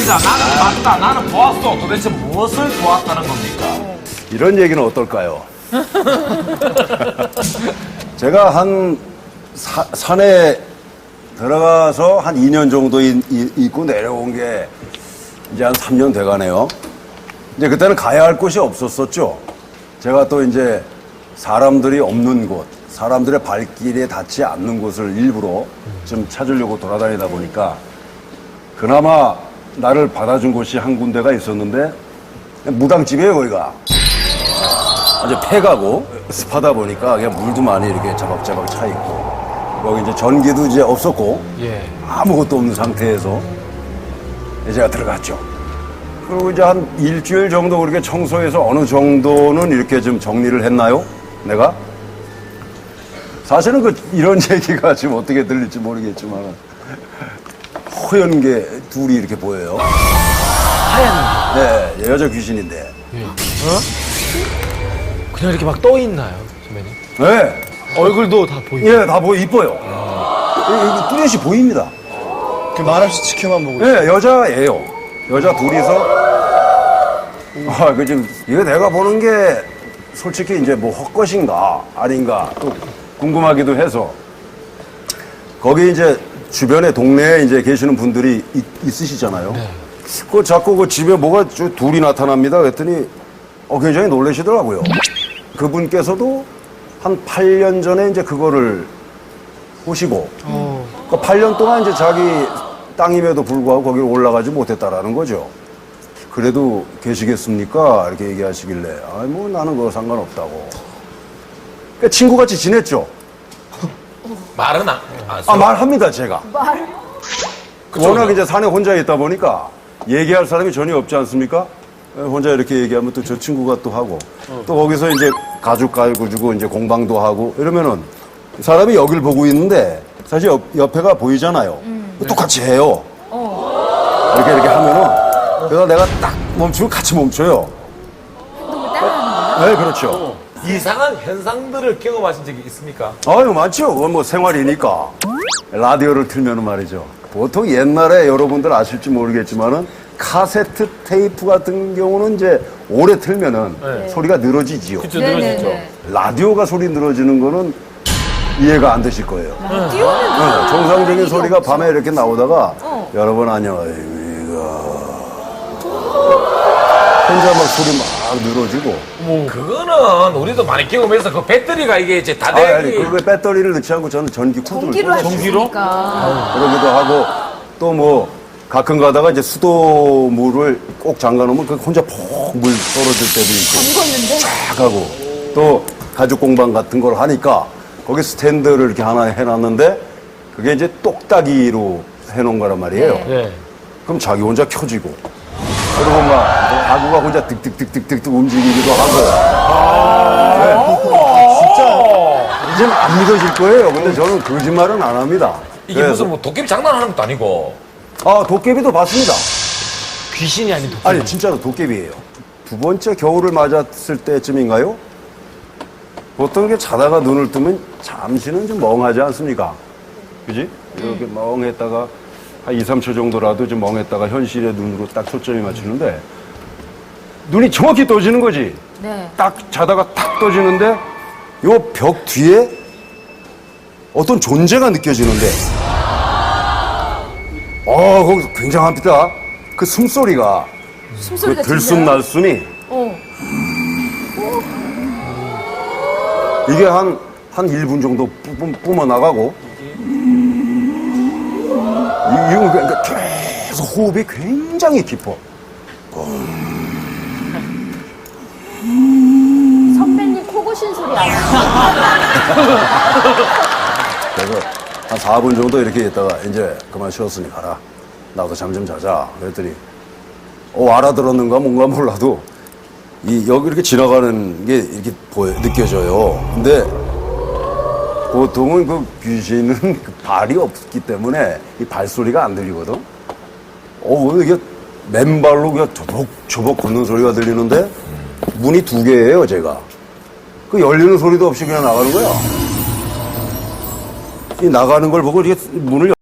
아닙니다. 나는 봤다. 나는 보았어. 도대체 무엇을 보았다는 겁니까? 이런 얘기는 어떨까요? 제가 한 산에 들어가서 한 2년 정도 있고 내려온 게 이제 한 3년 돼가네요. 이제 그때는 가야 할 곳이 없었었죠. 제가 또 이제 사람들이 없는 곳, 사람들의 발길에 닿지 않는 곳을 일부러 좀 찾으려고 돌아다니다 보니까 그나마 나를 받아준 곳이 한 군데가 있었는데 무당집이에요, 거기가. 아주 폐가고 습하다 보니까 그냥 물도 많이 이렇게 자박자박 차 있고 여기 이제 전기도 이제 없었고 아무것도 없는 상태에서 제가 들어갔죠. 그리고 이제 한 일주일 정도 그렇게 청소해서 어느 정도는 이렇게 좀 정리를 했나요? 내가? 사실은 이런 얘기가 지금 어떻게 들릴지 모르겠지만 허연 게 둘이 이렇게 보여요. 하얀. 네, 여자 귀신인데. 그냥 이렇게 막 떠 있나요, 선배님? 네. 얼굴도 다 보이고. 예, 다 이뻐요. 여기 뚜렷이 보입니다. 그 말없이 지켜만 보고. 예, 여자예요. 여자 둘이서. 이거 내가 보는 게 솔직히 이제 뭐 헛것인가 아닌가 또 궁금하기도 해서 거기 이제 주변에 동네에 이제 계시는 분들이 있으시잖아요. 네. 자꾸 그 집에 뭐가 둘이 나타납니다. 그랬더니 굉장히 놀라시더라고요. 그분께서도 한 8년 전에 이제 그거를 보시고 그 8년 동안 이제 자기 땅임에도 불구하고 거기를 올라가지 못했다라는 거죠. 그래도 계시겠습니까? 이렇게 얘기하시길래 뭐 나는 그거 상관없다고. 그러니까 친구같이 지냈죠. 말은 말합니다, 제가. 워낙 이제 산에 혼자 있다 보니까 얘기할 사람이 전혀 없지 않습니까? 혼자 이렇게 얘기하면 또 저 친구가 또 하고 또 거기서 이제 가죽 가지고 이제 공방도 하고 이러면은 사람이 여길 보고 있는데 사실 옆에가 보이잖아요. 똑같이 해요. 이렇게 하면은 그래서 내가 딱 멈추면 같이 멈춰요. 네, 그렇죠. 이상한 현상들을 경험하신 적이 있습니까? 아유, 많죠. 그건 뭐 생활이니까. 라디오를 틀면은 말이죠. 보통 옛날에 여러분들 아실지 모르겠지만은 카세트 테이프 같은 경우는 이제 오래 틀면은 소리가 늘어지지요. 그쵸, 늘어지죠. 라디오가 소리 늘어지는 거는 이해가 안 되실 거예요. 라디오는 정상적인 소리가 밤에 이렇게 나오다가 여러분 안녕하세요. 혼자 막 소리 막 늘어지고. 그거는 우리도 많이 경험해서 그 배터리가 이게 이제 다 아니, 되기. 그 배터리를 넣지 않고 저는 전기 코드를 전기로 꽂아요. 하시니까. 그러기도 하고 또 뭐 가끔 가다가 이제 수도물을 꼭 잠가놓으면 그 혼자 폭 물 떨어질 때도 있고 잠궜는데 쫙 하고 또 가죽 공방 같은 걸 하니까 거기 스탠드를 이렇게 하나 해놨는데 그게 이제 똑딱이로 해놓은 거란 말이에요. 네. 그럼 자기 혼자 켜지고 그리고 막 가구가 혼자 득득득득득 움직이기도 하고 진짜 이제는 안 믿어질 거예요. 근데 저는 거짓말은 안 합니다. 이게 무슨 뭐 도깨비 장난하는 것도 아니고. 도깨비도 봤습니다. 귀신이 아닌 도깨비. 아니 진짜로 도깨비예요. 두 번째 겨울을 맞았을 때쯤인가요? 보통 이렇게 자다가 눈을 뜨면 잠시는 좀 멍하지 않습니까? 그지? 이렇게 멍했다가 한 2, 3초 정도라도 좀 멍했다가 현실의 눈으로 딱 초점이 맞추는데 눈이 정확히 떠지는 거지. 네. 딱 자다가 탁 떠지는데 요 벽 뒤에 어떤 존재가 느껴지는데 거기서 굉장합니다. 그 숨소리가 숨소리가 그 들숨 날숨이 이게 한 1분 정도 뿜어나가고 이거 그러니까 계속 호흡이 굉장히 깊어. 선배님 코 고신 소리 아니에요? 그래서 한 4분 정도 이렇게 있다가 이제 그만 쉬었으니 가라. 나도 잠 좀 자자. 그랬더니 알아들었는가 뭔가 몰라도 여기 이렇게 지나가는 게 이렇게 느껴져요. 근데 보통은 그 귀신은 그 발이 없기 때문에 이 발소리가 안 들리거든. 이게 맨발로 그냥 조벅조벅 걷는 소리가 들리는데 문이 2개예요, 제가. 그 열리는 소리도 없이 그냥 나가는 거야. 이 나가는 걸 보고 이렇게 문을